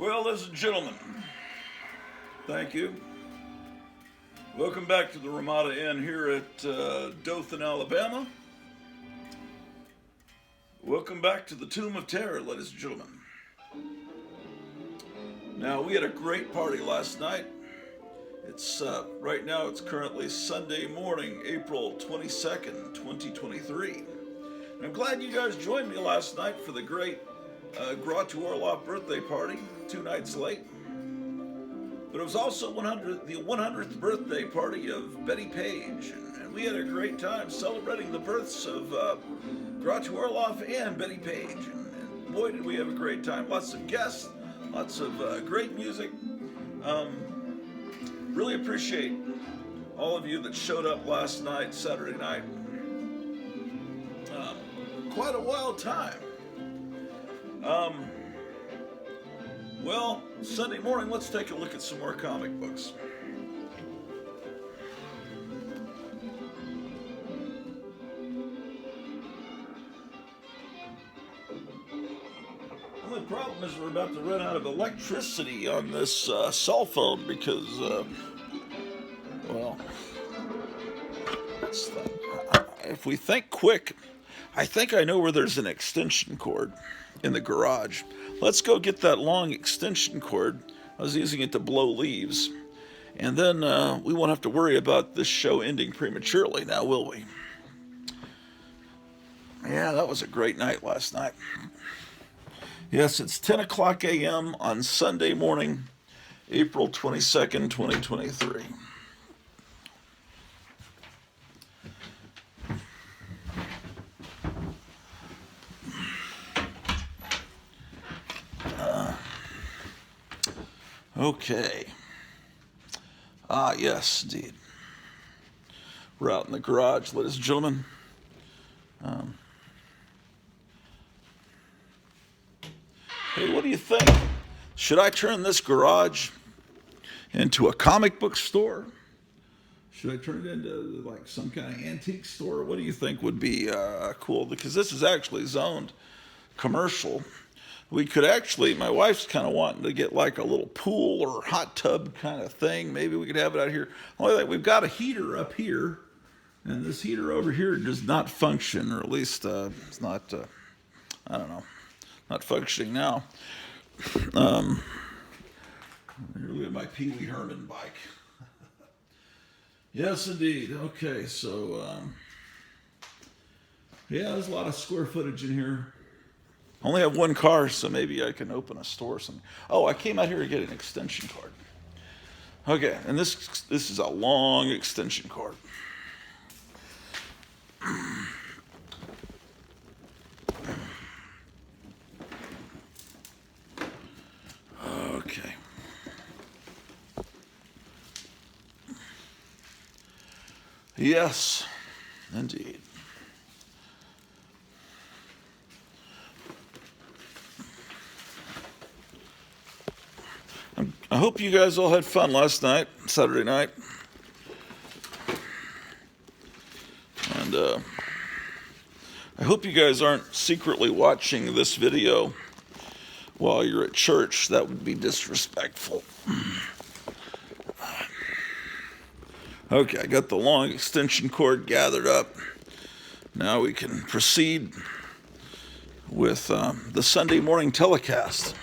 Well, ladies and gentlemen, thank you. Welcome back to the Ramada Inn here at Dothan, Alabama. Welcome back to the Tomb of Terror, ladies and gentlemen. Now, we had a great party last night. It's right now, it's currently Sunday morning, April 22nd, 2023. And I'm glad you guys joined me last night for the great Gratu Orloff birthday party, 2 nights late. But it was also the 100th birthday party of Betty Page, and we had a great time celebrating the births of Gratu Orloff and Betty Page. And boy, did we have a great time. Lots of guests, lots of great music. Really appreciate all of you that showed up last night, Saturday night. Quite a wild time. Well, Sunday morning, let's take a look at some more comic books. The only problem is we're about to run out of electricity on this cell phone because, well, if we think quick, I think I know where there's an extension cord in the garage. Let's go get that long extension cord. I was using it to blow leaves. And then we won't have to worry about this show ending prematurely now, will we? Yeah, that was a great night last night. Yes, it's 10 o'clock a.m. on Sunday morning, April 22nd, 2023. Okay. Yes, indeed. We're out in the garage, ladies and gentlemen. Hey, what do you think? Should I turn this garage into a comic book store? Should I turn it into like some kind of antique store? What do you think would be cool? Because this is actually zoned commercial. We could actually, my wife's kind of wanting to get like a little pool or hot tub kind of thing. Maybe we could have it out here. Only thing, we've got a heater up here, and this heater over here does not function, or at least it's not, I don't know, not functioning now. Look at my Pee Wee Herman bike. Yes, indeed. Okay, so, yeah, there's a lot of square footage in here. I only have one car, so maybe I can open a store or something. Oh, I came out here to get an extension cord. Okay, and this is a long extension cord. Okay. Yes, indeed. I hope you guys all had fun last night, Saturday night. And I hope you guys aren't secretly watching this video while you're at church. That would be disrespectful. Okay, I got the long extension cord gathered up. Now we can proceed with the Sunday morning telecast,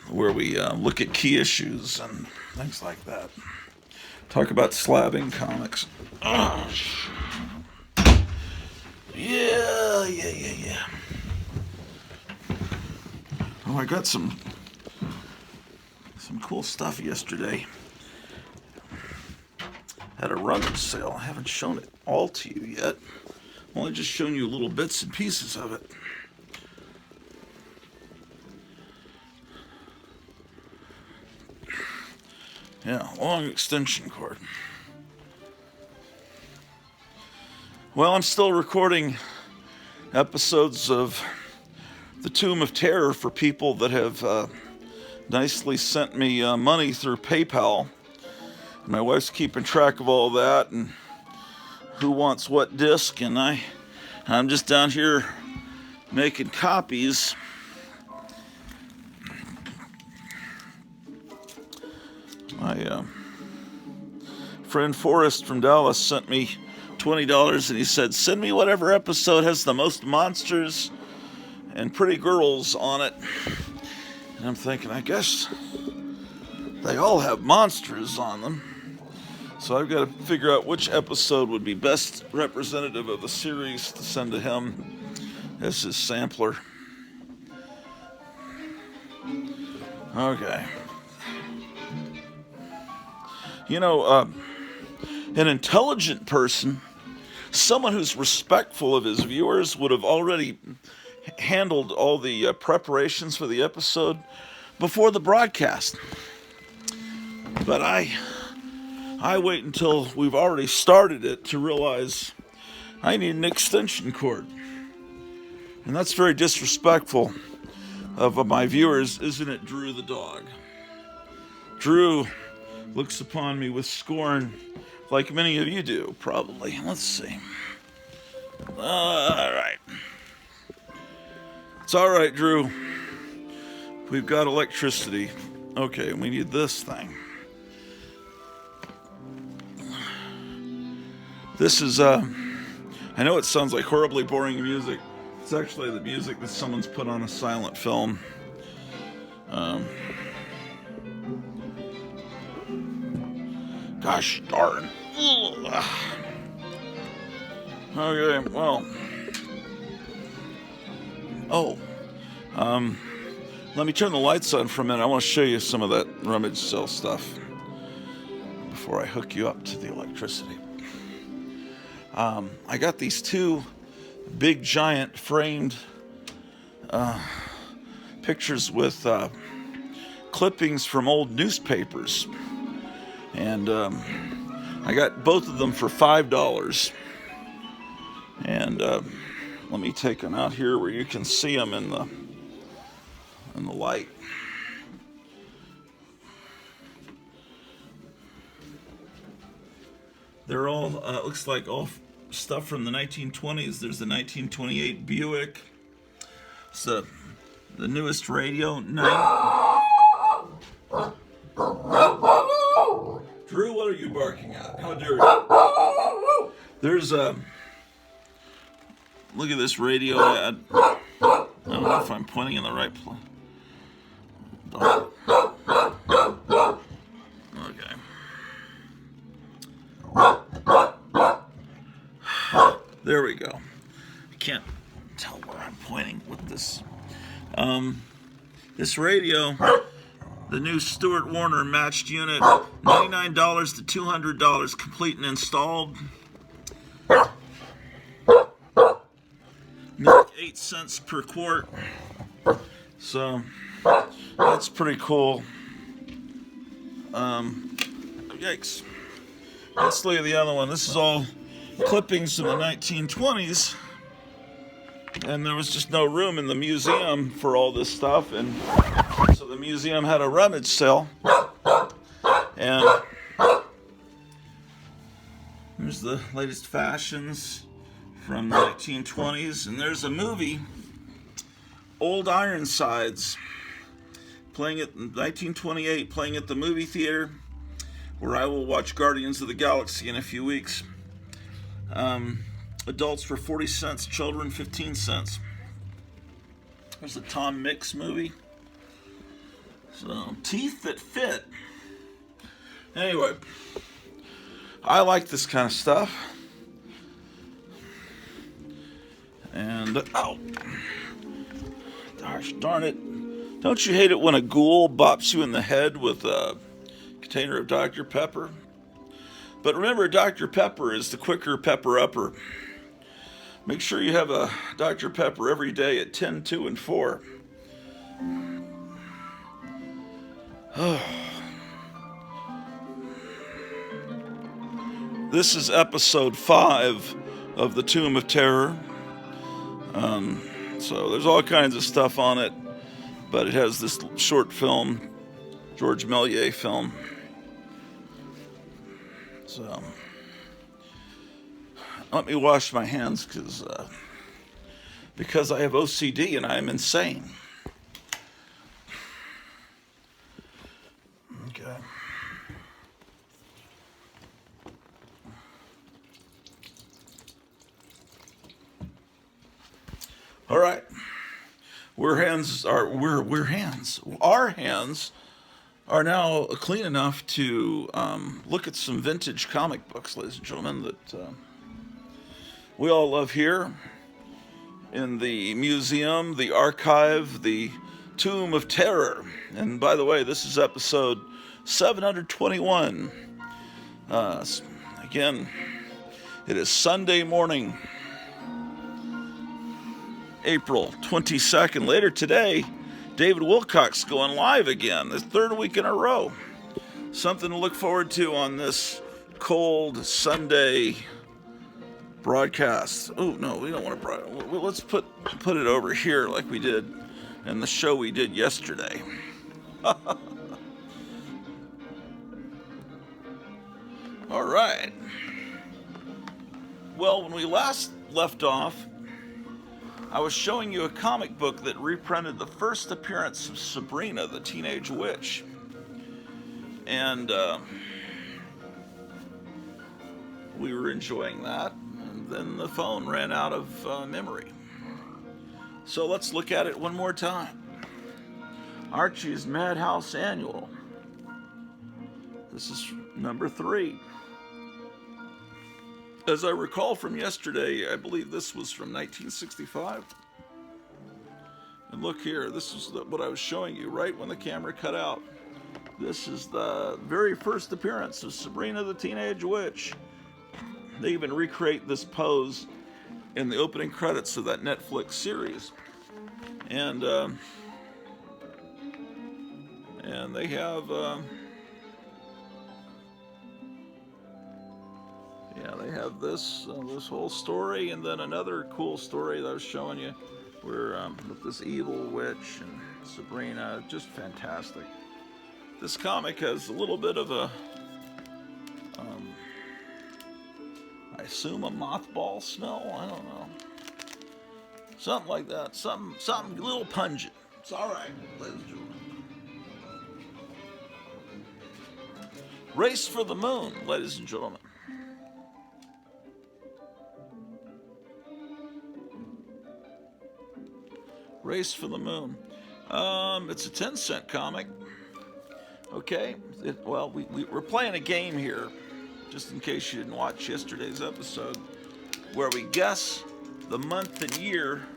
where we look at key issues and things like that. Talk about slabbing comics. Yeah. Oh, I got some cool stuff yesterday. Had a rummage sale. I haven't shown it all to you yet. I've only just shown you little bits and pieces of it. Yeah, long extension cord. Well, I'm still recording episodes of The Tomb of Terror for people that have nicely sent me money through PayPal. My wife's keeping track of all that and who wants what disc, and I'm just down here making copies friend Forrest from Dallas sent me $20 and he said, send me whatever episode has the most monsters and pretty girls on it. And I'm thinking, I guess they all have monsters on them. So I've got to figure out which episode would be best representative of the series to send to him as his sampler. Okay. You know, an intelligent person, someone who's respectful of his viewers, would have already handled all the preparations for the episode before the broadcast. But I wait until we've already started it to realize I need an extension cord. And that's very disrespectful of my viewers, isn't it, Drew the dog? Drew looks upon me with scorn, like many of you do, probably. Let's see. All right. It's all right, Drew. We've got electricity. Okay, we need this thing. This is, I know it sounds like horribly boring music. It's actually the music that someone's put on a silent film. Gosh darn. Okay, well. Let me turn the lights on for a minute. I want to show you some of that rummage sale stuff before I hook you up to the electricity. I got these two big giant framed pictures with clippings from old newspapers. And I got both of them for $5. And let me take them out here where you can see them in the light. They're all looks like all stuff from the 1920s. There's the 1928 Buick. It's the newest radio. Drew, what are you barking at? How dare you? There's a... Look at this radio ad. I don't know if I'm pointing in the right place. Okay. There we go. I can't tell where I'm pointing with this. This radio, the new Stuart Warner matched unit, $99 to $200, complete and installed. Milk 8 cents per quart. So that's pretty cool. Yikes. Let's look at the other one. This is all clippings from the 1920s. And there was just no room in the museum for all this stuff. And so the museum had a rummage sale. And here's the latest fashions from the 1920s. And there's a movie, Old Ironsides, playing it in 1928, playing at the movie theater, where I will watch Guardians of the Galaxy in a few weeks. Adults for 40 cents, children 15 cents. There's a Tom Mix movie. So, Teeth That Fit. Anyway, I like this kind of stuff. And, oh, gosh darn it. Don't you hate it when a ghoul bops you in the head with a container of Dr. Pepper? But remember, Dr. Pepper is the quicker pepper-upper. Make sure you have a Dr. Pepper every day at 10, 2, and 4. This is episode 5 of The Tomb of Terror. So there's all kinds of stuff on it, but it has this short film, George Méliès film. So let me wash my hands because I have OCD and I am insane. Okay. All right. Our hands are now clean enough to look at some vintage comic books, ladies and gentlemen, that we all love here in the museum, the archive, the Tomb of Terror. And by the way, this is episode 721. Again, it is Sunday morning, April 22nd. Later today, David Wilcox going live again, the third week in a row. Something to look forward to on this cold Sunday broadcast. Oh no, we don't want to. Let's put it over here like we did in the show we did yesterday. All right. Well, when we last left off, I was showing you a comic book that reprinted the first appearance of Sabrina, the Teenage Witch. And we were enjoying that, and then the phone ran out of memory. So let's look at it one more time. Archie's Madhouse Annual. This is number 3. As I recall from yesterday, I believe this was from 1965. And look here, this is what I was showing you right when the camera cut out. This is the very first appearance of Sabrina the Teenage Witch. They even recreate this pose in the opening credits of that Netflix series. And they have... they have this whole story, and then another cool story that I was showing you, where with this evil witch and Sabrina, just fantastic. This comic has a little bit of a, I assume a mothball smell. I don't know, something like that. Something a little pungent. It's all right, ladies and gentlemen. Race for the Moon, ladies and gentlemen. Race for the Moon. It's a 10-cent comic. Okay. We're playing a game here, just in case you didn't watch yesterday's episode, where we guess the month and year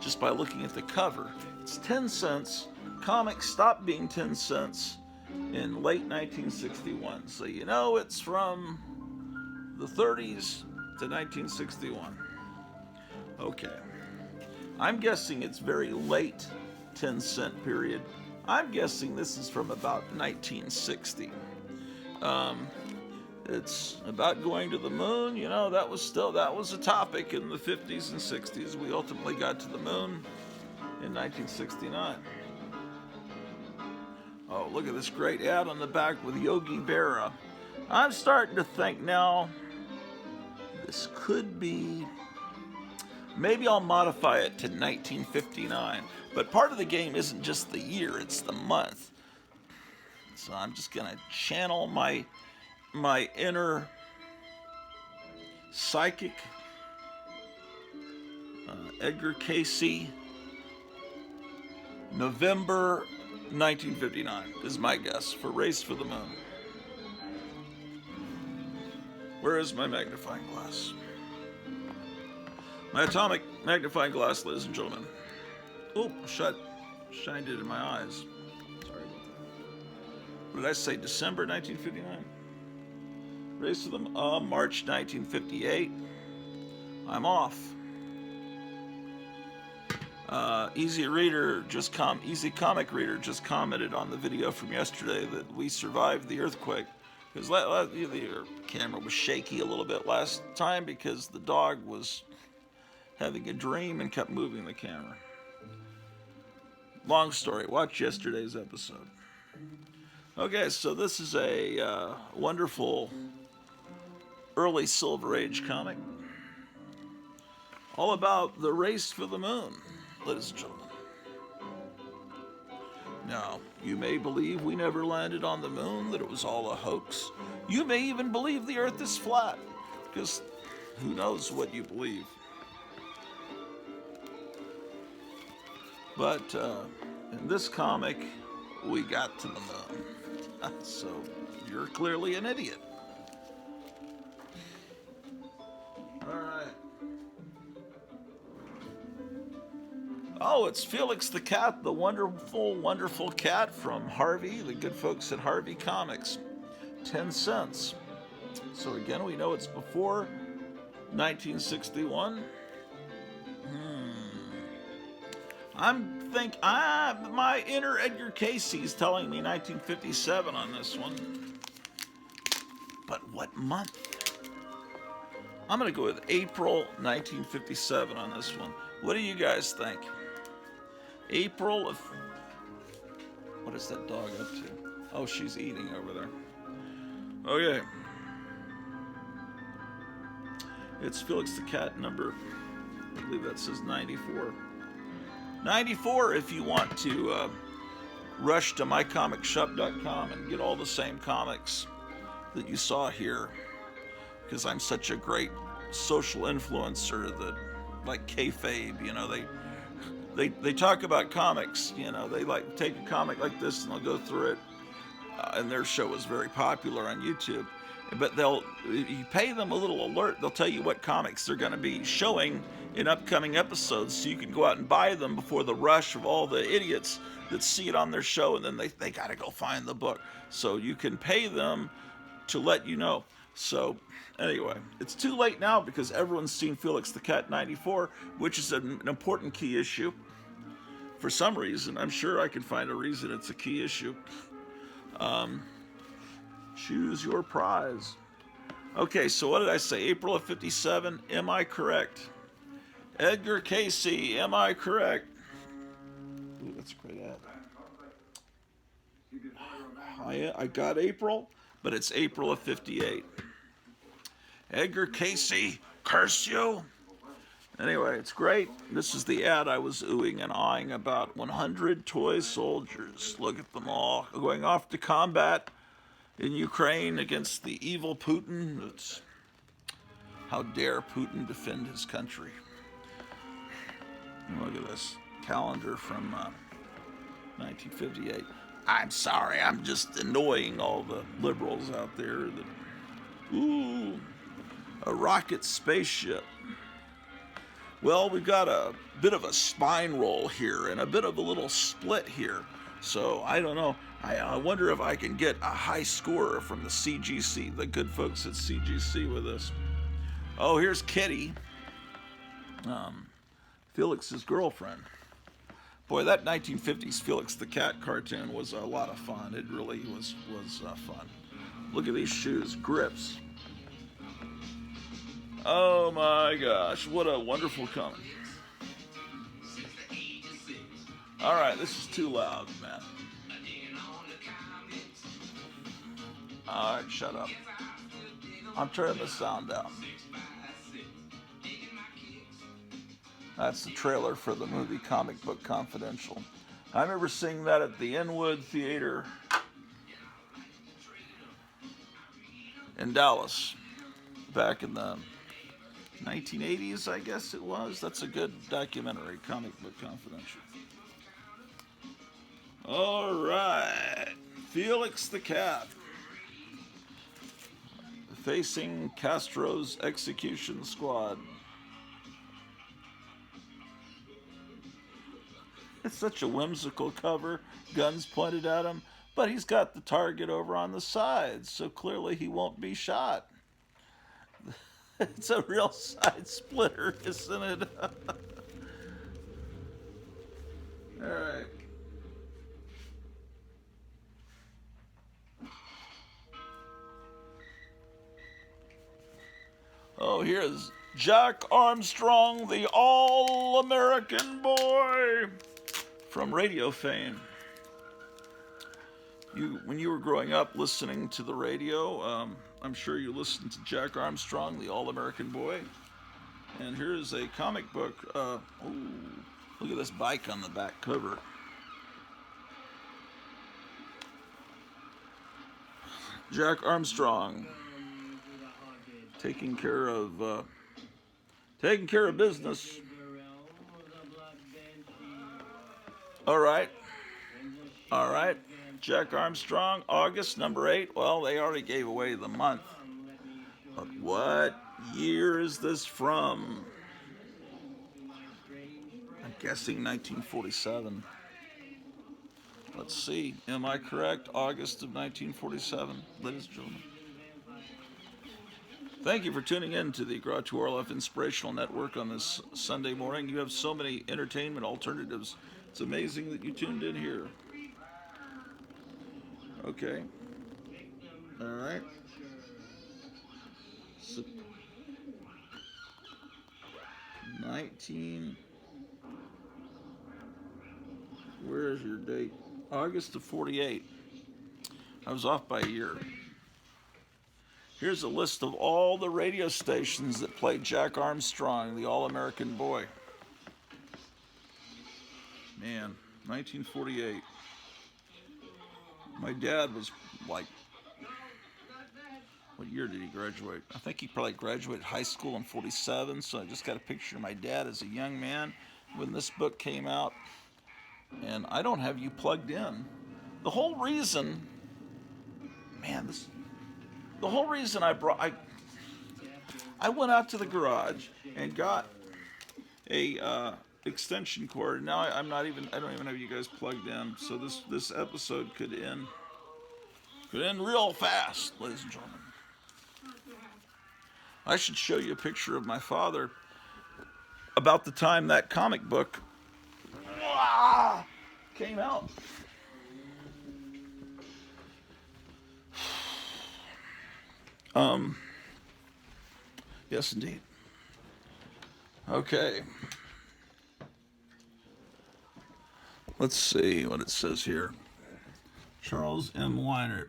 just by looking at the cover. It's 10 cents. Comics stopped being 10 cents in late 1961. So you know it's from the 30s to 1961. Okay. I'm guessing it's very late 10-cent period. I'm guessing this is from about 1960. It's about going to the moon. You know, that was a topic in the 50s and 60s. We ultimately got to the moon in 1969. Oh, look at this great ad on the back with Yogi Berra. I'm starting to think now this could be... Maybe I'll modify it to 1959. But part of the game isn't just the year, it's the month. So I'm just going to channel my inner psychic, Edgar Cayce. November 1959 is my guess for Race for the Moon. Where is my magnifying glass? My atomic magnifying glass, ladies and gentlemen. Oh, shined it in my eyes. Sorry about that. What did I say? December 1959? Race to the March 1958. I'm off. Easy Comic Reader just commented on the video from yesterday that we survived the earthquake. Because the camera was shaky a little bit last time because the dog was having a dream and kept moving the camera. Long story. Watch yesterday's episode. Okay, so this is a wonderful early Silver Age comic. All about the race for the moon, ladies and gentlemen. Now, you may believe we never landed on the moon, that it was all a hoax. You may even believe the earth is flat, because who knows what you believe. But in this comic, we got to the moon. So you're clearly an idiot. All right. Oh, it's Felix the Cat, the wonderful, wonderful cat from Harvey, the good folks at Harvey Comics. 10 cents. So again, we know it's before 1961. My inner Edgar Casey's telling me 1957 on this one. But what month? I'm going to go with April 1957 on this one. What do you guys think? April of... What is that dog up to? Oh, she's eating over there. Okay. It's Felix the Cat number, I believe that says 94. 94 if you want to rush to mycomicshop.com and get all the same comics that you saw here. Because I'm such a great social influencer that, like kayfabe, you know, they talk about comics, you know, they like take a comic like this and they'll go through it. And their show was very popular on YouTube. But you pay them a little alert, they'll tell you what comics they're going to be showing in upcoming episodes so you can go out and buy them before the rush of all the idiots that see it on their show and then they got to go find the book. So you can pay them to let you know. So anyway, it's too late now because everyone's seen Felix the Cat 94, which is an important key issue. For some reason, I'm sure I can find a reason it's a key issue. Choose your prize. Okay, so what did I say? April of 57. Am I correct? Edgar Casey, am I correct? Ooh, that's a great ad. I got April, but it's April of 58. Edgar Casey, curse you. Anyway, it's great. This is the ad I was oohing and awing about. 100 toy soldiers. Look at them all going off to combat in Ukraine against the evil Putin. How dare Putin defend his country? Look at this calendar from 1958. I'm sorry, I'm just annoying all the liberals out there. Ooh, a rocket spaceship. Well, we've got a bit of a spine roll here and a bit of a little split here. So I don't know. I wonder if I can get a high score from the CGC, the good folks at CGC with this. Oh, here's Kitty, Felix's girlfriend. Boy, that 1950s Felix the Cat cartoon was a lot of fun. It really was fun. Look at these shoes, grips. Oh my gosh, what a wonderful comic. All right, this is too loud, man. All right, shut up. I'm turning the sound down. That's the trailer for the movie Comic Book Confidential. I remember seeing that at the Inwood Theater in Dallas back in the 1980s, I guess it was. That's a good documentary, Comic Book Confidential. All right, Felix the Cat facing Castro's execution squad. It's such a whimsical cover, guns pointed at him, but he's got the target over on the side, so clearly he won't be shot. It's a real side splitter, isn't it? All right. Oh, here's Jack Armstrong, the All-American Boy from radio fame. When you were growing up listening to the radio, I'm sure you listened to Jack Armstrong, the All-American Boy. And here's a comic book. Look at this bike on the back cover. Jack Armstrong taking care of business. All right. All right. Jack Armstrong, August, number 8. Well, they already gave away the month. But what year is this from? I'm guessing 1947. Let's see. Am I correct? August of 1947, ladies and gentlemen. Thank you for tuning in to the Garage to Orloff Inspirational Network on this Sunday morning. You have so many entertainment alternatives. It's amazing that you tuned in here. Okay. All right. So 19. Where is your date? August of 48. I was off by a year. Here's a list of all the radio stations that played Jack Armstrong, the All-American Boy. Man, 1948. My dad was like, what year did he graduate? I think he probably graduated high school in 47, so I just got a picture of my dad as a young man when this book came out. And I don't have you plugged in. The whole reason, the whole reason I went out to the garage and got a extension cord. Now I don't even have you guys plugged in. So this episode could end real fast, ladies and gentlemen. I should show you a picture of my father about the time that comic book came out. Yes, indeed. Okay. Let's see what it says here. Charles M. Weinert.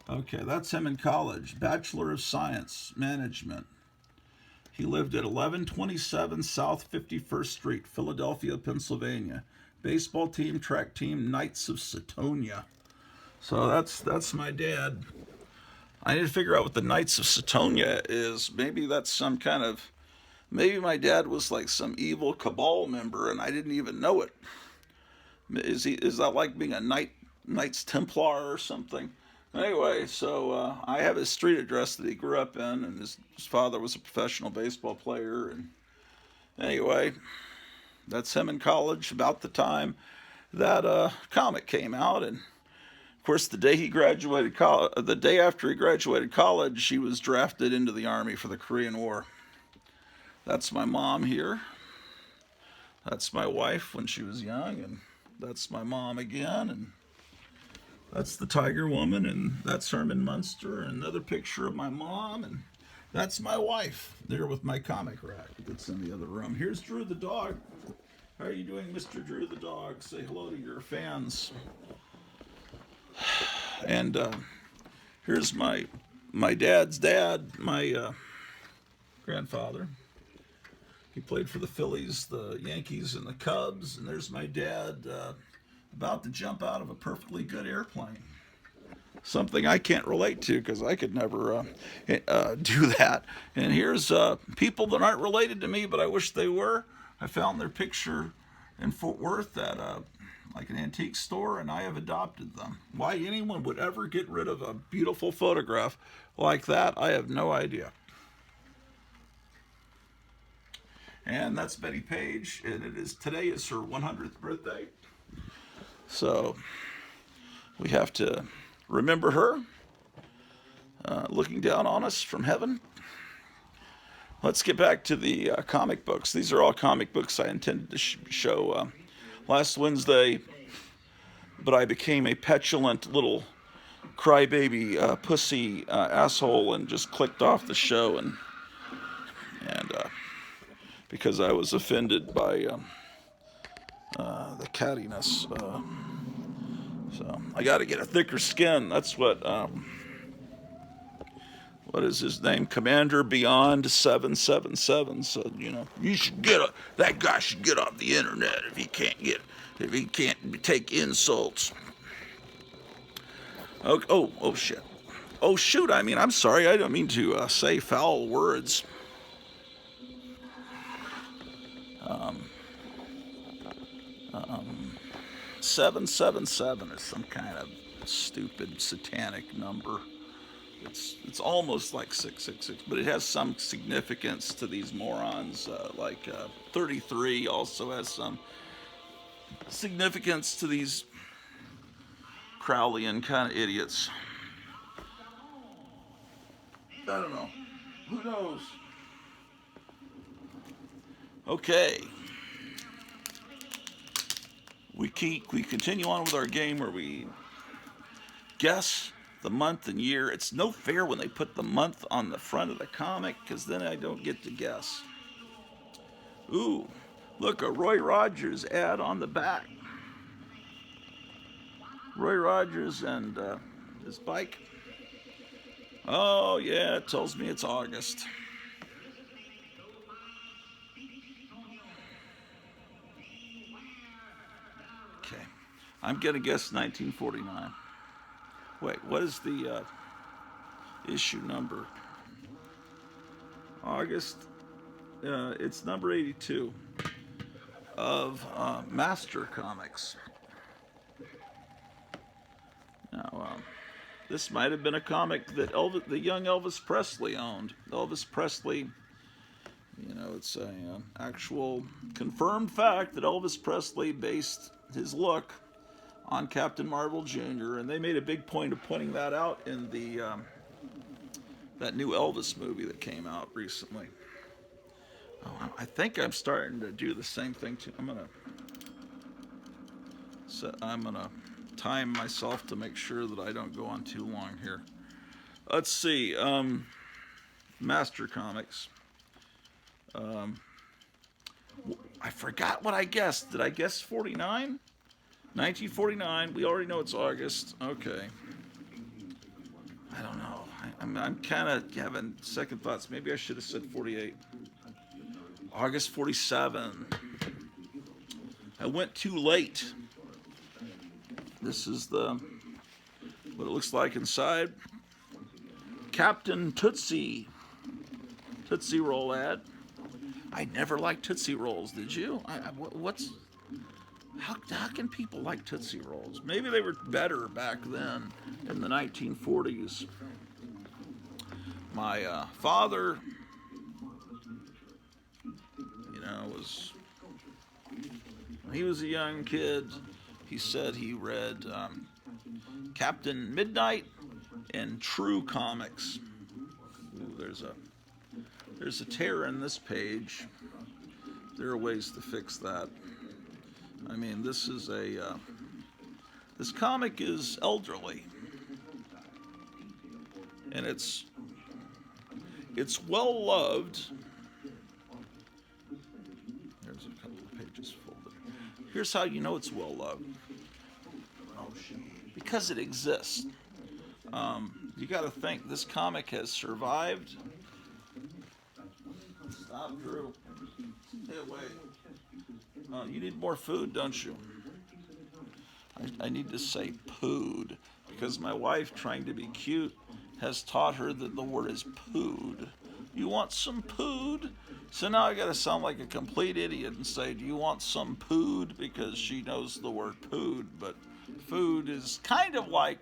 Okay, that's him in college. Bachelor of Science, Management. He lived at 1127 South 51st Street, Philadelphia, Pennsylvania. Baseball team, track team, Knights of Setonia. So that's my dad. I need to figure out what the Knights of Setonia is. Maybe that's some kind of... Maybe my dad was like some evil cabal member and I didn't even know it. Is that like being a Knights Templar or something? Anyway, so I have his street address that he grew up in, and his father was a professional baseball player. And anyway, that's him in college about the time that comic came out. And of course, the day after he graduated college, he was drafted into the Army for the Korean War. That's my mom here. That's my wife when she was young, and that's my mom again, and that's the Tiger Woman, and that's Herman Munster, and another picture of my mom, and that's my wife there with my comic rack that's in the other room. Here's Drew the dog. How are you doing, Mr. Drew the dog? Say hello to your fans. And here's my dad's dad, my grandfather. He played for the Phillies, the Yankees, and the Cubs. And there's my dad about to jump out of a perfectly good airplane. Something I can't relate to because I could never do that. And here's people that aren't related to me, but I wish they were. I found their picture in Fort Worth at like an antique store, and I have adopted them. Why anyone would ever get rid of a beautiful photograph like that, I have no idea. And that's Betty Page, and today is her 100th birthday. So we have to remember her, looking down on us from heaven. Let's get back to the comic books. These are all comic books I intended to show last Wednesday, but I became a petulant little crybaby pussy asshole and just clicked off the show and because I was offended by the cattiness. So I got to get a thicker skin. That's what is his name? Commander Beyond 777 said. That guy should get off the internet if he can't take insults. Oh shit. Oh shoot. I mean, I'm sorry. I don't mean to say foul words. 777 is some kind of stupid satanic number. It's almost like 666, but it has some significance to these morons. 33 also has some significance to these Crowleyan kind of idiots. I don't know. Who knows? Okay. We continue on with our game where we guess the month and year. It's no fair when they put the month on the front of the comic, because then I don't get to guess. Ooh, look, a Roy Rogers ad on the back. Roy Rogers and his bike. Oh, yeah, it tells me it's August. Okay, I'm going to guess 1949. Wait, what is the issue number? August. It's number 82 of Master Comics. Now, this might have been a comic that the young Elvis Presley owned. Elvis Presley, it's a actual confirmed fact that Elvis Presley based his look on Captain Marvel Jr., and they made a big point of pointing that out in the that new Elvis movie that came out recently. Oh, I think I'm starting to do the same thing too. I'm gonna time myself to make sure that I don't go on too long here. Let's see. Master Comics. I forgot what I guessed. Did I guess 49? 1949. We already know it's August. Okay. I don't know. I'm kind of having second thoughts. Maybe I should have said 48. August 47. I went too late. This is what it looks like inside. Captain Tootsie Roll ad. I never liked Tootsie Rolls. Did you? How can people like Tootsie Rolls? Maybe they were better back then in the 1940s. My father, when he was a young kid, he said he read Captain Midnight and True Comics. Ooh, there's a tear in this page. There are ways to fix that. I mean, this comic is elderly, and it's well loved. There's a couple of pages folded. Here's how you know it's well loved. Because it exists. You got to think this comic has survived. Stop, Drew. Stay away. You need more food, don't you? I need to say pood, because my wife, trying to be cute, has taught her that the word is pood. You want some pood? So now I gotta sound like a complete idiot and say, do you want some pood? Because she knows the word pood, but food is kind of like,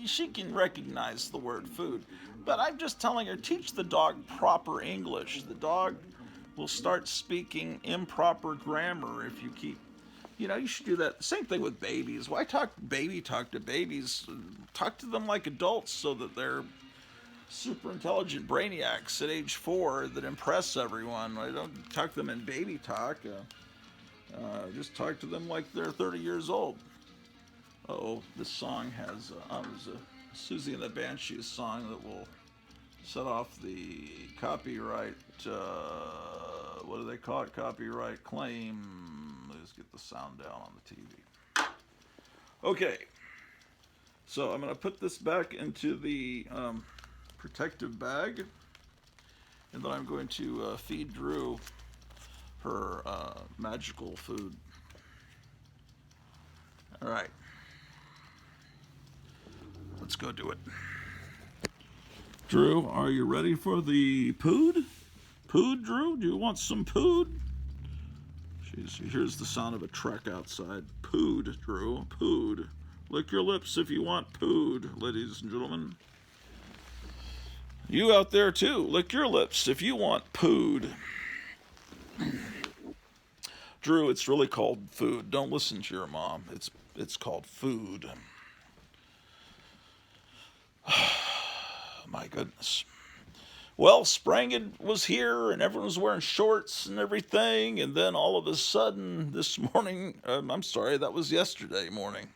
she can recognize the word food. But I'm just telling her, teach the dog proper English. The dog will start speaking improper grammar if you keep, you should do that. Same thing with babies. Why talk to babies? Talk to them like adults so that they're super intelligent brainiacs at age 4 that impress everyone. I don't talk to them in baby talk. Just talk to them like they're 30 years old. This song has there's a Susie and the Banshees song that will set off the copyright, what do they call it? Copyright claim. Let's get the sound down on the TV. Okay. So I'm going to put this back into the protective bag, and then I'm going to feed Drew her magical food. All right. Let's go do it. Drew, are you ready for the pood? Pood, Drew? Do you want some pood? Jeez, here's the sound of a truck outside. Pooed, Drew. Pooed. Lick your lips if you want pooed, ladies and gentlemen. You out there too, lick your lips if you want pooed. Drew, it's really called food. Don't listen to your mom. It's called food. My goodness. Well, spring was here and everyone was wearing shorts and everything, and then all of a sudden this morning, I'm sorry, that was yesterday morning.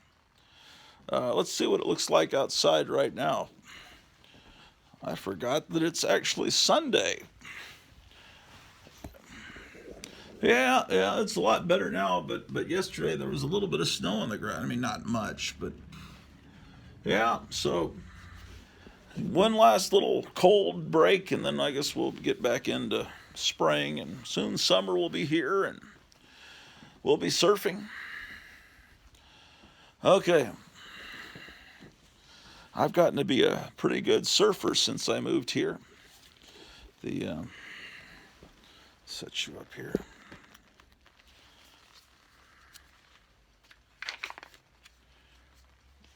Let's see what it looks like outside right now. I forgot that it's actually Sunday. Yeah, it's a lot better now, but yesterday there was a little bit of snow on the ground. I mean, not much, but yeah, so one last little cold break, and then I guess we'll get back into spring, and soon summer will be here, and we'll be surfing. Okay. I've gotten to be a pretty good surfer since I moved here. Set you up here.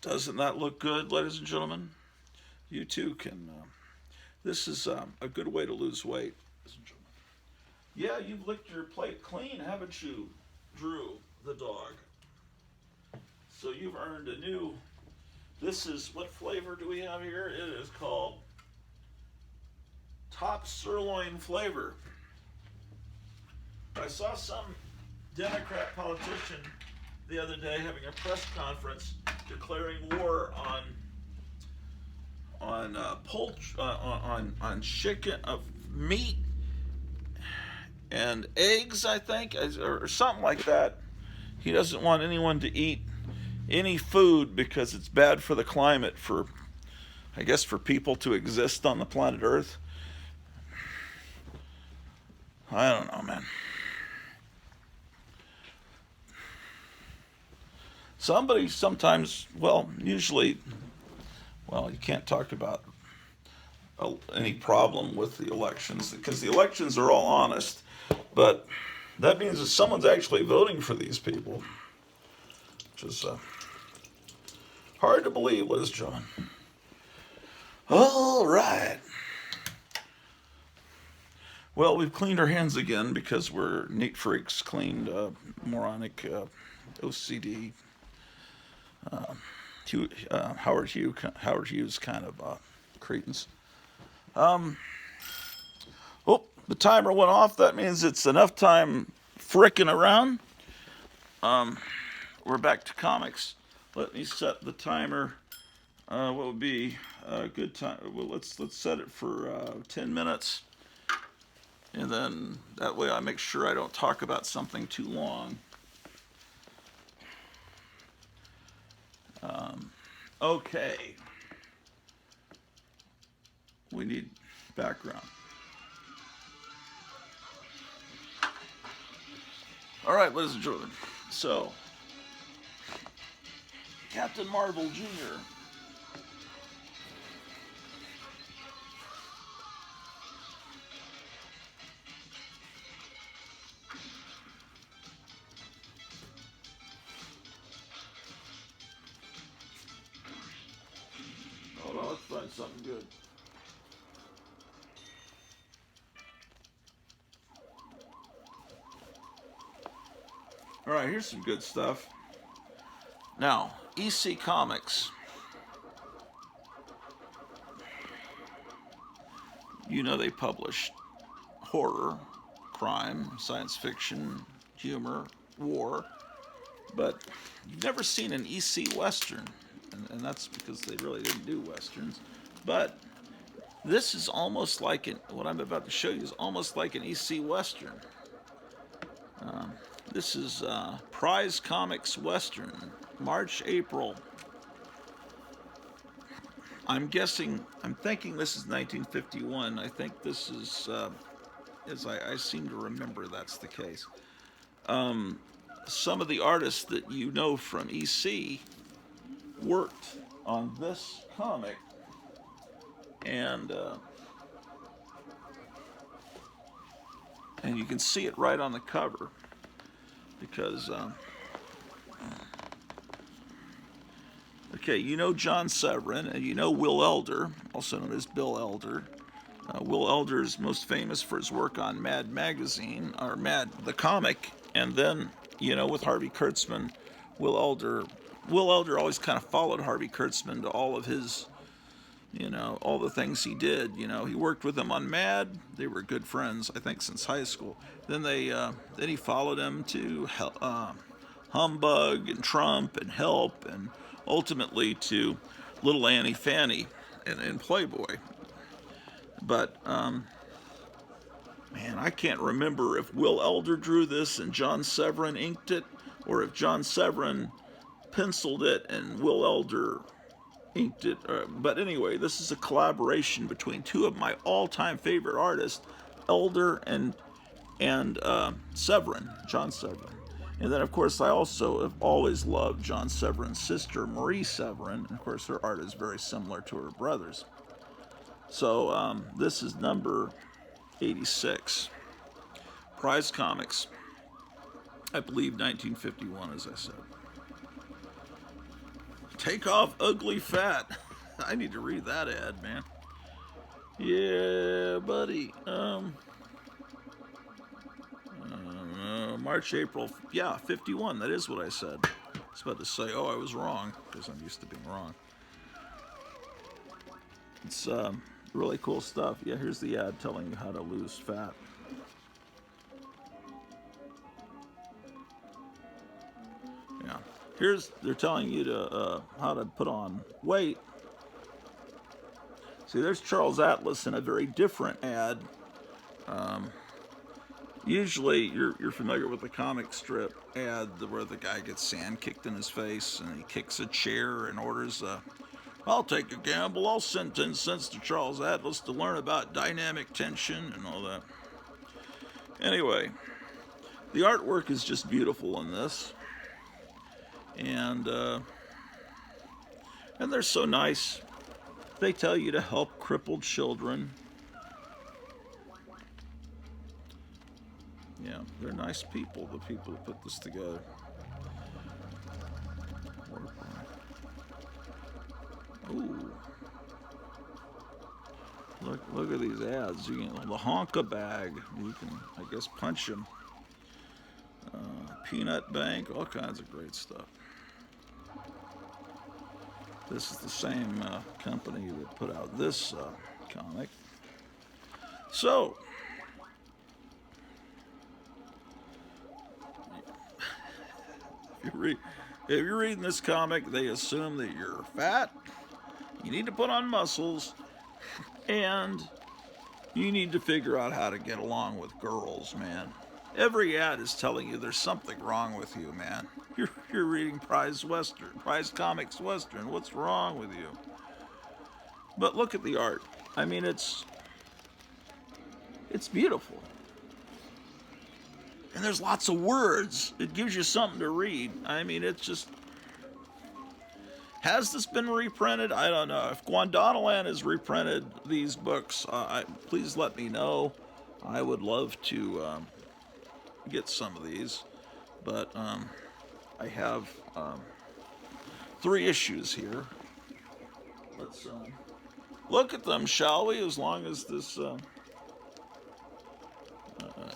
Doesn't that look good, ladies and gentlemen? You too can. This is a good way to lose weight, ladies and gentlemen. Yeah, you've licked your plate clean, haven't you, Drew, the dog? So you've earned a new. This is, what flavor do we have here? It is called top sirloin flavor. I saw some Democrat politician the other day having a press conference declaring war on poultry, on chicken, meat and eggs, I think, or something like that. He doesn't want anyone to eat any food because it's bad for the climate, for, I guess, for people to exist on the planet Earth. I don't know, man. Somebody sometimes, usually, you can't talk about any problem with the elections because the elections are all honest, but that means that someone's actually voting for these people, which is hard to believe, ladies and gentlemen. All right. Well, we've cleaned our hands again because we're neat freaks, cleaned, moronic, OCD, Howard Hughes kind of cretins. The timer went off. That means it's enough time fricking around. We're back to comics. Let me set the timer. What would be a good time? Well, let's set it for 10 minutes. And then that way I make sure I don't talk about something too long. Okay. We need background. All right, ladies and gentlemen. So, Captain Marvel Jr. Hold on, let's find something good. All right, here's some good stuff. Now, EC Comics. You know they publish horror, crime, science fiction, humor, war, but you've never seen an EC Western, and that's because they really didn't do Westerns. But this is almost like what I'm about to show you is almost like an EC Western. This is Prize Comics Western, March, April. I'm thinking this is 1951. I think this is, as I seem to remember that's the case. Some of the artists that you know from EC worked on this comic, and you can see it right on the cover. because okay, you know John Severin, and you know Will Elder, also known as Bill Elder. Will Elder is most famous for his work on Mad Magazine, or Mad the comic, and then with Harvey Kurtzman, Will Elder. Will Elder always kind of followed Harvey Kurtzman to all of his, all the things he did. He worked with him on Mad. They were good friends, I think, since high school. Then he followed him to Humbug and Trump and Help, and ultimately to Little Annie Fanny and Playboy. But man, I can't remember if Will Elder drew this and John Severin inked it, or if John Severin penciled it and Will Elder inked it. But anyway, this is a collaboration between two of my all-time favorite artists, Elder and Severin, John Severin. And then, of course, I also have always loved John Severin's sister, Marie Severin. And of course, her art is very similar to her brother's. So this is number 86. Prize Comics. I believe 1951, as I said. Take off ugly fat. I need to read that ad, man. Yeah, buddy. March, April. Yeah, 51. That is what I said. I was about to say, oh, I was wrong, because I'm used to being wrong. It's really cool stuff. Yeah, here's the ad telling you how to lose fat. Yeah. They're telling you to how to put on weight. See, there's Charles Atlas in a very different ad. Usually, you're familiar with the comic strip ad where the guy gets sand kicked in his face and he kicks a chair and orders I'll take a gamble. I'll send 10 cents to Charles Atlas to learn about dynamic tension and all that. Anyway, the artwork is just beautiful in this. And they're so nice. They tell you to help crippled children. Yeah, they're nice people, the people who put this together. Ooh. Look at these ads. You can, the Honka bag. You can, I guess, punch them. Peanut Bank, all kinds of great stuff. This is the same company that put out this comic. So, if you're reading this comic, they assume that you're fat, you need to put on muscles, and you need to figure out how to get along with girls, man. Every ad is telling you there's something wrong with you, man. You're reading Prize Comics Western. What's wrong with you? But look at the art. I mean, it's beautiful. And there's lots of words. It gives you something to read. I mean, it's just... Has this been reprinted? I don't know. If Guandanaland has reprinted these books, please let me know. I would love to get some of these. But I have 3 issues here. Let's look at them, shall we? As long as this...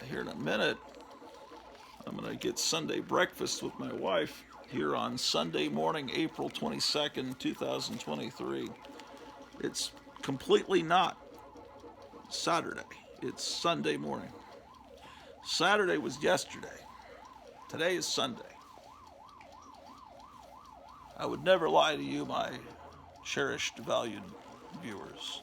here in a minute, I'm going to get Sunday breakfast with my wife here on Sunday morning, April 22nd, 2023. It's completely not Saturday. It's Sunday morning. Saturday was yesterday. Today is Sunday. I would never lie to you, my cherished, valued viewers.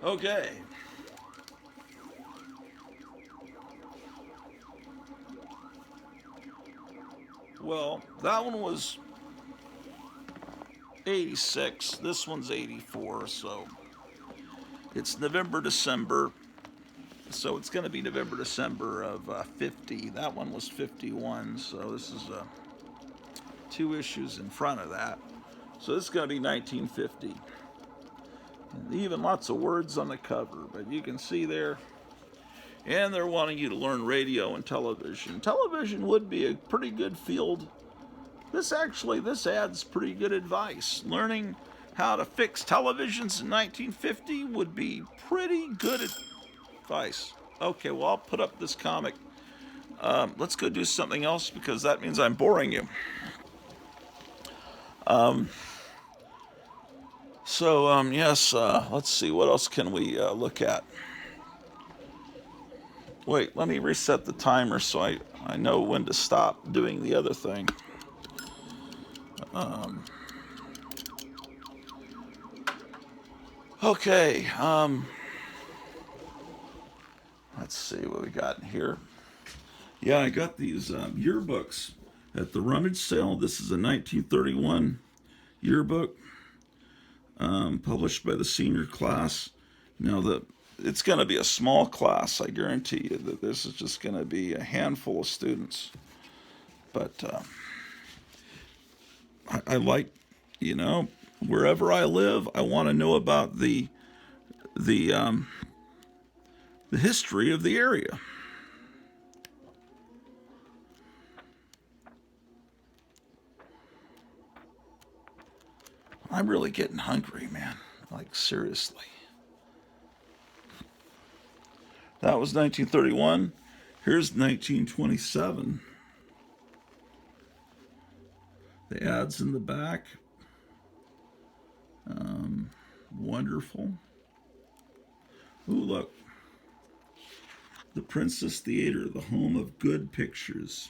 Okay. Well, that one was 86. This one's 84, so it's November, December. So it's going to be November, December of 50. That one was 51, so this is 2 issues in front of that. So this is going to be 1950. And even lots of words on the cover, but you can see there. And they're wanting you to learn radio and television. Television would be a pretty good field. This adds pretty good advice. Learning how to fix televisions in 1950 would be pretty good advice. Okay, well, I'll put up this comic. Let's go do something else because that means I'm boring you. Yes, let's see. What else can we look at? Wait, let me reset the timer so I know when to stop doing the other thing. Okay, let's see what we got in here. Yeah, I got these yearbooks at the rummage sale. This is a 1931 yearbook published by the senior class. Now, it's going to be a small class. I guarantee you that this is just going to be a handful of students. But I like, wherever I live, I want to know about the history of the area. I'm really getting hungry, man. Like, seriously. That was 1931. Here's 1927. The ads in the back. Wonderful. Ooh, look. The Princess Theater, the home of good pictures.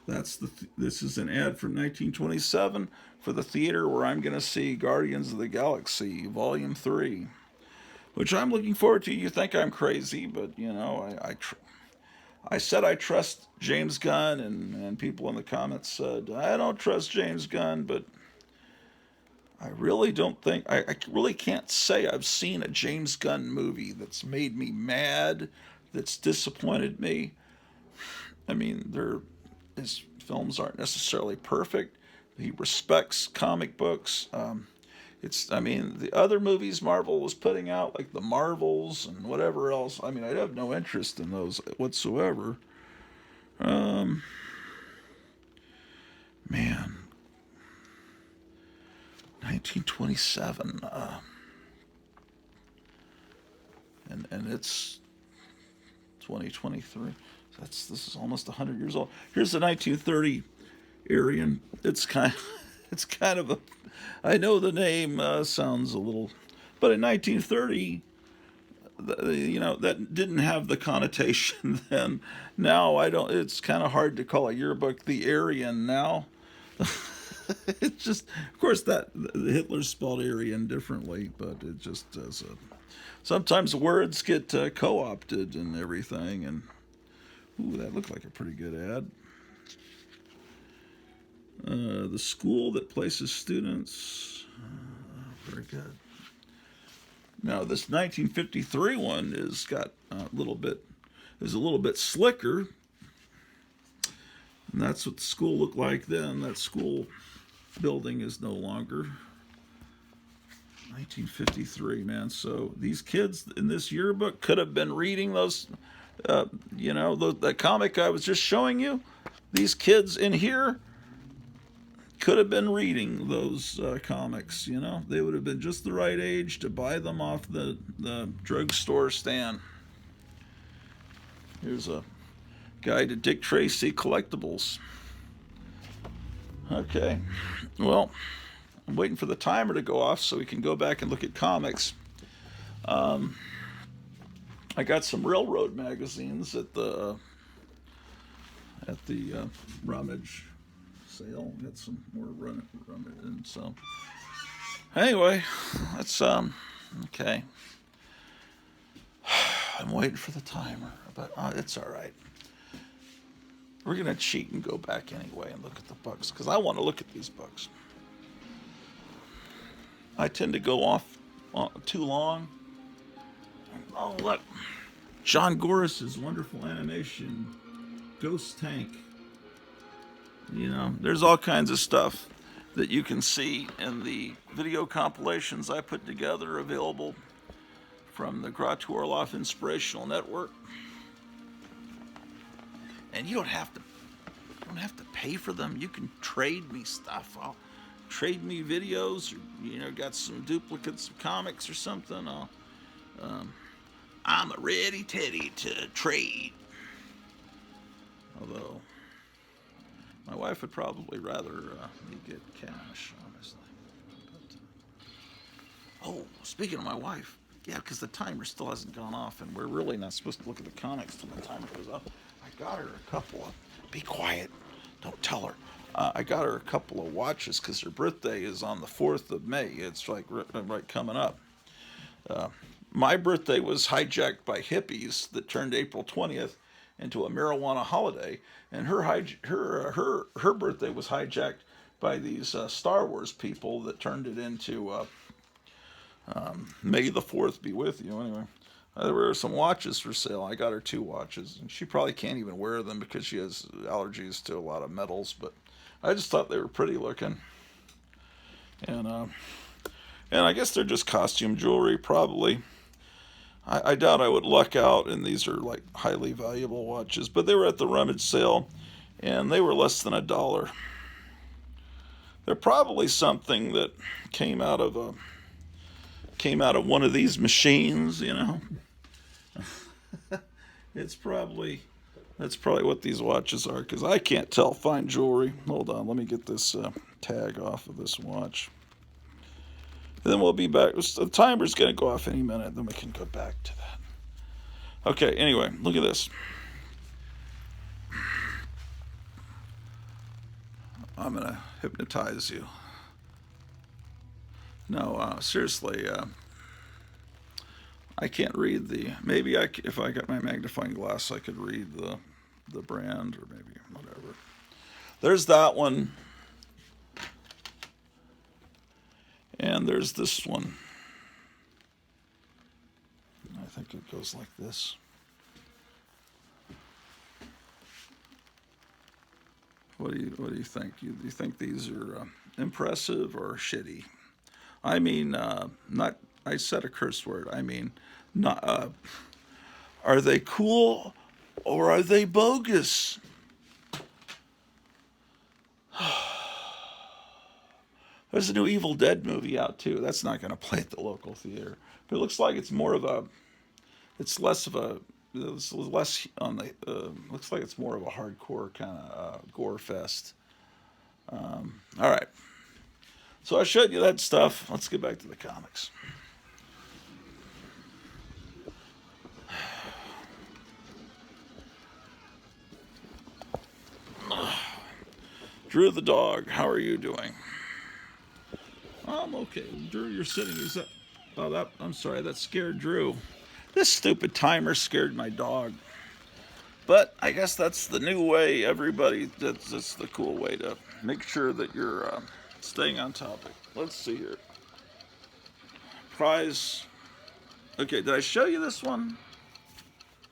This is an ad from 1927 for the theater where I'm going to see Guardians of the Galaxy Volume 3, which I'm looking forward to. You think I'm crazy, but I said I trust James Gunn, and people in the comments said I don't trust James Gunn, but I really don't think I really can't say I've seen a James Gunn movie that's made me mad, that's disappointed me. I mean, his films aren't necessarily perfect. He respects comic books. The other movies Marvel was putting out, like the Marvels and whatever else, I have no interest in those whatsoever. Man, 1927, and it's 2023. This is almost 100 years old. Here's the 1930 Aryan. It's kind of a. I know the name sounds a little, but in 1930, that didn't have the connotation then. Now I don't. It's kind of hard to call a yearbook the Aryan now. It's just, of course, that Hitler spelled Aryan differently, but it just does. Sometimes words get co-opted and everything, and ooh, that looked like a pretty good ad. The school that places students. Very good. Now this 1953 one is a little bit slicker, and that's what the school looked like then. That school building is no longer. 1953, man. So these kids in this yearbook could have been reading those, the comic I was just showing you. These kids in here could have been reading those comics. They would have been just the right age to buy them off the drugstore stand. Here's a guide to Dick Tracy collectibles. Okay, well, I'm waiting for the timer to go off so we can go back and look at comics. I got some Railroad magazines at the rummage sale. Got some more rummage, and so anyway, that's okay. I'm waiting for the timer, but it's all right. We're going to cheat and go back anyway and look at the books, because I want to look at these books. I tend to go off too long. Oh, look. John Gores' wonderful animation, Ghost Tank. There's all kinds of stuff. that you can see in the video compilations I put together, available from the Grattu Orloff Inspirational Network. And you don't have to pay for them. You can trade me stuff. I'll trade me videos, or got some duplicates of comics or something. I'm a ready Teddy to trade. Although my wife would probably rather me get cash, honestly. But, speaking of my wife, yeah, because the timer still hasn't gone off, and we're really not supposed to look at the comics till the timer goes up. I got her a couple of. Be quiet. Don't tell her. I got her a couple of watches because her birthday is on the 4th of May. It's like right coming up. My birthday was hijacked by hippies that turned April 20th into a marijuana holiday, and her birthday was hijacked by these Star Wars people that turned it into May the 4th be with you. Anyway, there were some watches for sale. I got her 2 watches, and she probably can't even wear them because she has allergies to a lot of metals, but I just thought they were pretty looking. And I guess they're just costume jewelry, probably. I doubt I would luck out, and these are like highly valuable watches, but they were at the rummage sale, and they were less than $1. They're probably something that came out of one of these machines, That's probably what these watches are, because I can't tell fine jewelry. Hold on, let me get this tag off of this watch. And then we'll be back. The timer's going to go off any minute, then we can go back to that. Okay, anyway, look at this. I'm going to hypnotize you. No, seriously, I can't read maybe if I got my magnifying glass, I could read the brand, or maybe whatever. There's that one. And there's this one. I think it goes like this. What do you think? Do you think these are impressive or shitty? I mean, not. I said a curse word. I mean, not. Are they cool or are they bogus? There's a new Evil Dead movie out too. That's not going to play at the local theater. But it looks like it's less on the. Looks like it's more of a hardcore kind of gore fest. All right. So I showed you that stuff. Let's get back to the comics. Drew the dog, how are you doing? I'm okay. Drew, you're sitting. I'm sorry, that scared Drew. This stupid timer scared my dog. But I guess that's the new way, everybody. That's the cool way to make sure that you're staying on topic. Let's see here. Prize. Okay, did I show you this one?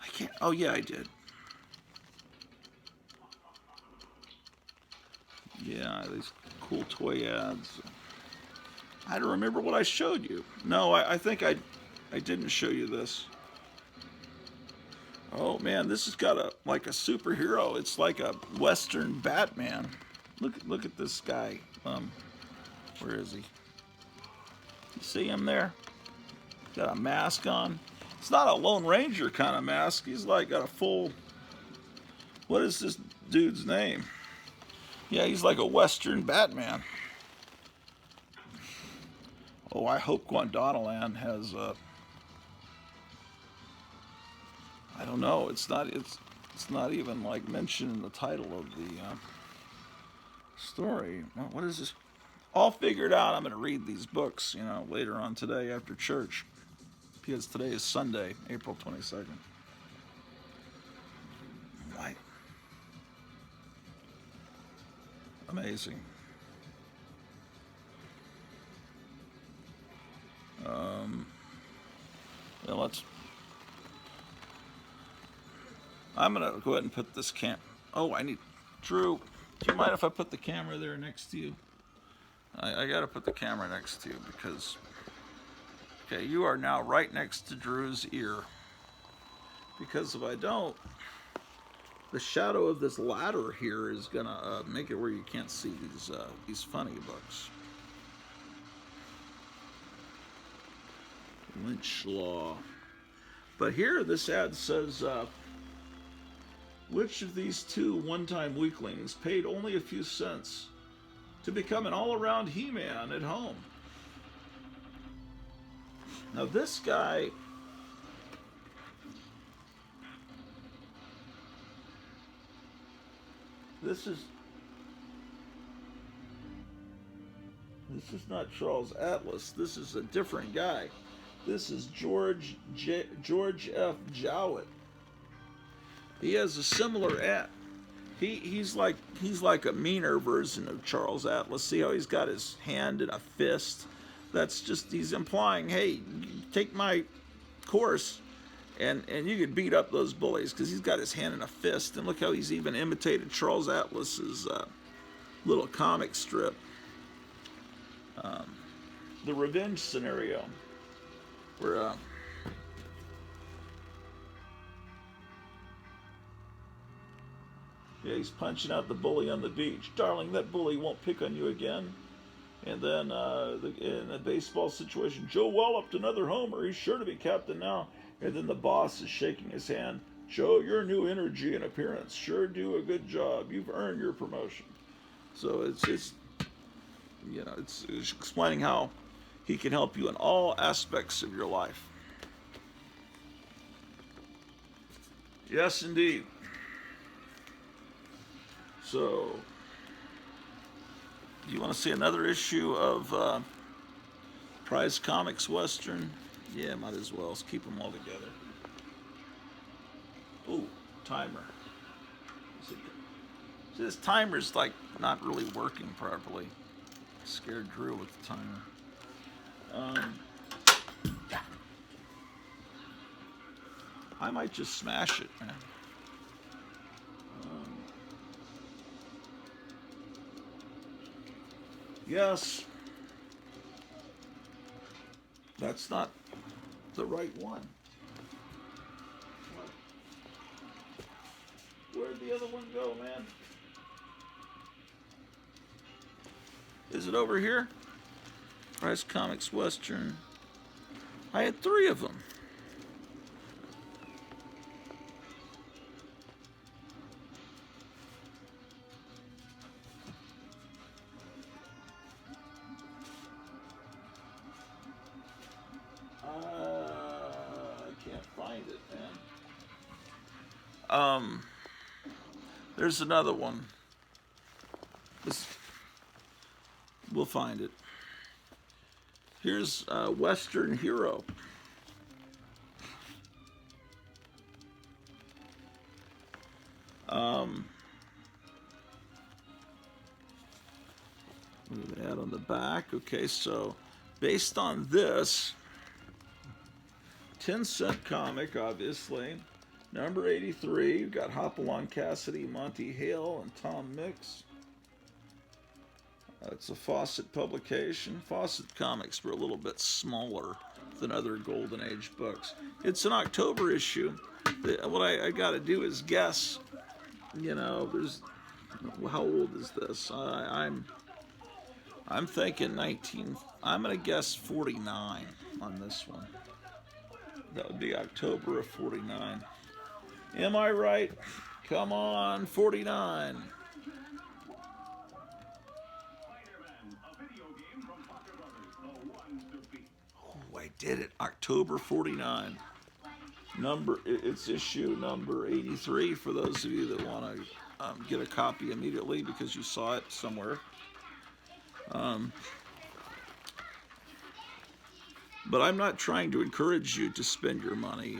I can't. Oh, yeah, I did. Yeah, these cool toy ads. I don't remember what I showed you. No, I think I didn't show you this. Oh man, this has got a superhero. It's like a Western Batman. Look at this guy. Where is he? You see him there? Got a mask on. It's not a Lone Ranger kind of mask. He's like got a full. What is this dude's name? Yeah, he's like a Western Batman. Oh, I hope Guadalajara has. I don't know. It's not even like mentioned in the title of the story. What is this? I'll figure it out. I'm going to read these books, later on today after church, because today is Sunday, April 22nd. Right. Amazing. Well, I'm gonna go ahead and put this Drew, do you mind if I put the camera there next to you? I got to put the camera next to you because, okay, you are now right next to Drew's ear. Because if I don't, the shadow of this ladder here is going to make it where you can't see these funny books. Lynch Law. But here, this ad says, which of these two one-time weaklings paid only a few cents to become an all-around He-Man at home? Now this guy, this is not Charles Atlas. This is a different guy. This is George F. Jowett. He has a similar ad. He's like a meaner version of Charles Atlas. See how he's got his hand in a fist? That's just, he's implying, hey, take my course and you could beat up those bullies, because he's got his hand in a fist. And look how he's even imitated Charles Atlas's little comic strip, the revenge scenario, where yeah, he's punching out the bully on the beach. Darling, that bully won't pick on you again. And then in the baseball situation, Joe walloped another homer. He's sure to be captain now. And then the boss is shaking his hand. Joe, your new energy and appearance sure do a good job. You've earned your promotion. So it's explaining how he can help you in all aspects of your life. Yes, indeed. So, do you want to see another issue of Prize Comics Western? Yeah, might as well. Let's keep them all together. Ooh, timer. See, this timer's like not really working properly. I scared Drew with the timer. I might just smash it, man. Yes. That's not the right one. Where'd the other one go, man? Is it over here? Price Comics Western. I had 3 of them. I can't find it, man. There's another one. We'll find it. Here's Western Hero. Look at that on the back. Okay, so based on this 10-cent comic, obviously, number 83, you've got Hopalong Cassidy, Monty Hale, and Tom Mix. It's a Fawcett publication. Fawcett comics were a little bit smaller than other Golden Age books. It's an October issue. What I got to do is guess. You know, how old is this? I'm thinking 19. I'm gonna guess 49 on this one. That would be October of 49. Am I right? Come on, 49. Oh, I did it. October 49. It's issue number 83 for those of you that want to get a copy immediately because you saw it somewhere. But I'm not trying to encourage you to spend your money.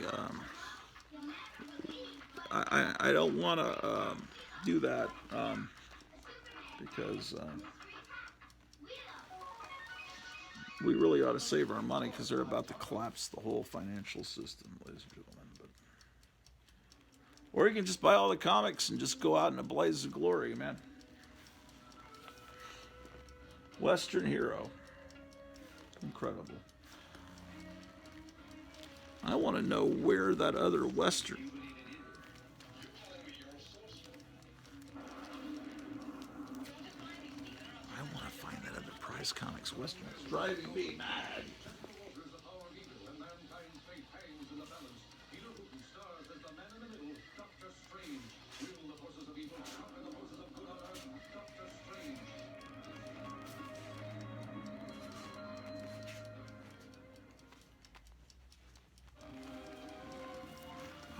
I don't want to do that because we really ought to save our money because they're about to collapse the whole financial system, ladies and gentlemen. Or you can just buy all the comics and just go out in a blaze of glory, man. Western Hero. Incredible. I want to know where that other Western. I want to find that other Prize Comics Western. It's driving me mad.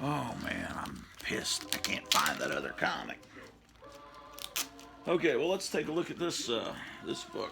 Oh man, I'm pissed. I can't find that other comic. Okay, well let's take a look at this this book.